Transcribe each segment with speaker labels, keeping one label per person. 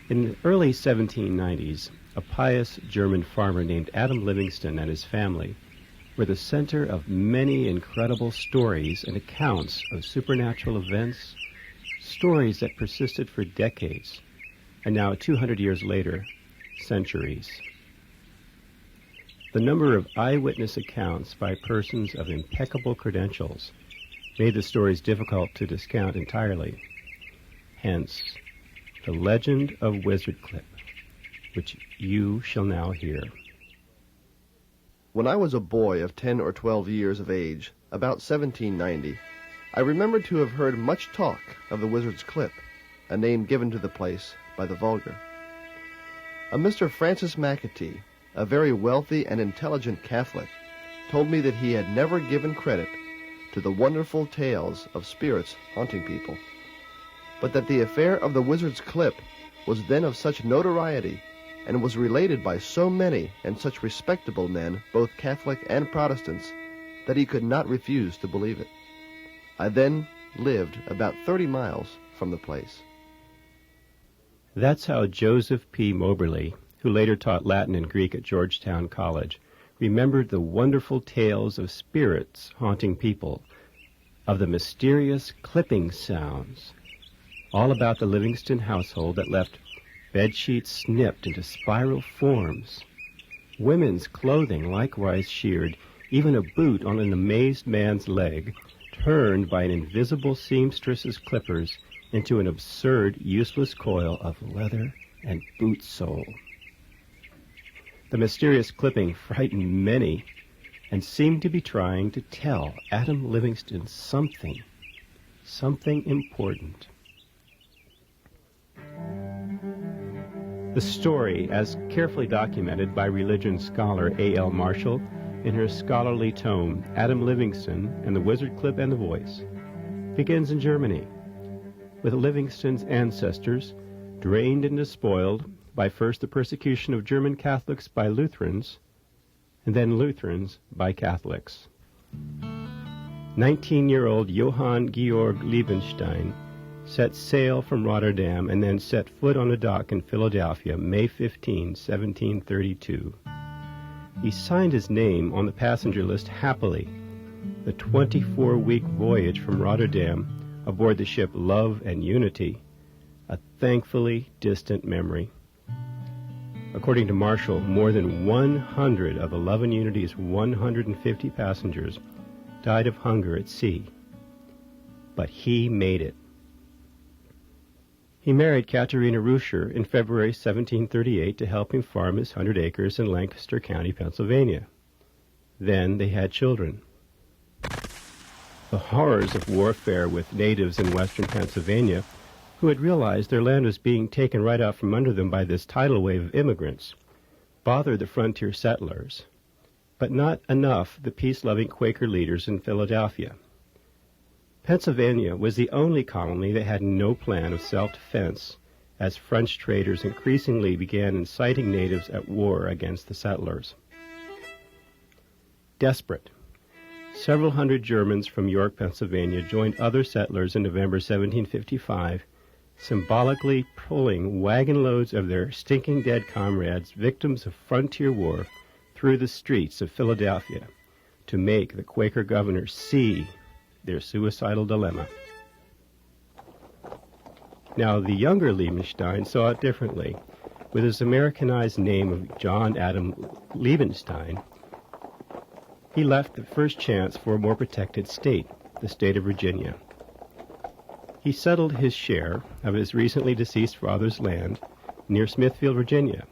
Speaker 1: In the early 1790s, a pious German farmer named Adam Livingston and his family were the center of many incredible stories and accounts of supernatural events, stories that persisted for decades, and now 200 years later, centuries. The number of eyewitness accounts by persons of impeccable credentials made the stories difficult to discount entirely. Hence, the legend of Wizard Clip, which you shall now hear.
Speaker 2: When I was a boy of 10 or 12 years of age, about 1790, I remember to have heard much talk of the Wizard's Clip, a name given to the place by the vulgar. A Mr. Francis McAtee, a very wealthy and intelligent Catholic, told me that he had never given credit to the wonderful tales of spirits haunting people, but that the affair of the Wizard's Clip was then of such notoriety and was related by so many and such respectable men, both Catholic and Protestants, that he could not refuse to believe it. I then lived about 30 miles from the place.
Speaker 1: That's how Joseph P. Moberly, who later taught Latin and Greek at Georgetown College, remembered the wonderful tales of spirits haunting people, of the mysterious clipping sounds, all about the Livingston household that left bedsheets snipped into spiral forms, women's clothing likewise sheared, even a boot on an amazed man's leg, turned by an invisible seamstress's clippers into an absurd, useless coil of leather and boot sole. The mysterious clipping frightened many and seemed to be trying to tell Adam Livingston something important. The story, as carefully documented by religion scholar A.L. Marshall in her scholarly tome, Adam Livingston and the Wizard Clip and the Voice, begins in Germany, with Livingston's ancestors drained and despoiled by first the persecution of German Catholics by Lutherans, and then Lutherans by Catholics. 19-year-old Johann Georg Liebenstein set sail from Rotterdam and then set foot on a dock in Philadelphia, May 15, 1732. He signed his name on the passenger list happily. The 24-week voyage from Rotterdam aboard the ship Love and Unity, a thankfully distant memory. According to Marshall, more than 100 of the Love and Unity's 150 passengers died of hunger at sea. But he made it. He married Katerina Ruscher in February 1738 to help him farm his 100 acres in Lancaster County, Pennsylvania. Then they had children. The horrors of warfare with natives in western Pennsylvania, who had realized their land was being taken right out from under them by this tidal wave of immigrants, bothered the frontier settlers, but not enough the peace-loving Quaker leaders in Philadelphia. Pennsylvania was the only colony that had no plan of self-defense, as French traders increasingly began inciting natives at war against the settlers. Desperate, several hundred Germans from York, Pennsylvania, joined other settlers in November 1755, symbolically pulling wagon loads of their stinking dead comrades, victims of frontier war, through the streets of Philadelphia to make the Quaker governor see their suicidal dilemma. Now, the younger Liebenstein saw it differently. With his Americanized name of John Adam Liebenstein, he left the first chance for a more protected state, the state of Virginia. He settled his share of his recently deceased father's land near Smithfield, Virginia,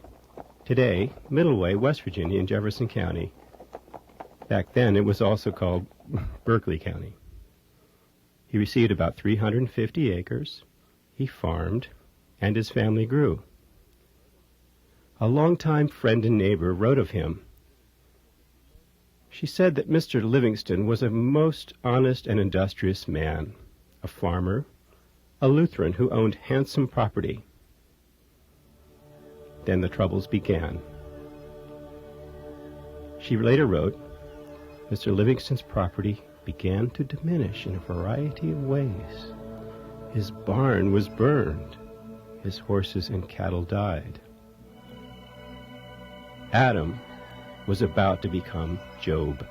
Speaker 1: today Middleway, West Virginia, in Jefferson County. Back then, it was also called Berkeley County. He received about 350 acres. He farmed, and his family grew. A longtime friend and neighbor wrote of him. She said that Mr. Livingston was a most honest and industrious man, a farmer, a Lutheran who owned handsome property. Then the troubles began. She later wrote, Mr. Livingston's property began to diminish in a variety of ways. His barn was burned, his horses and cattle died. Adam was about to become Job.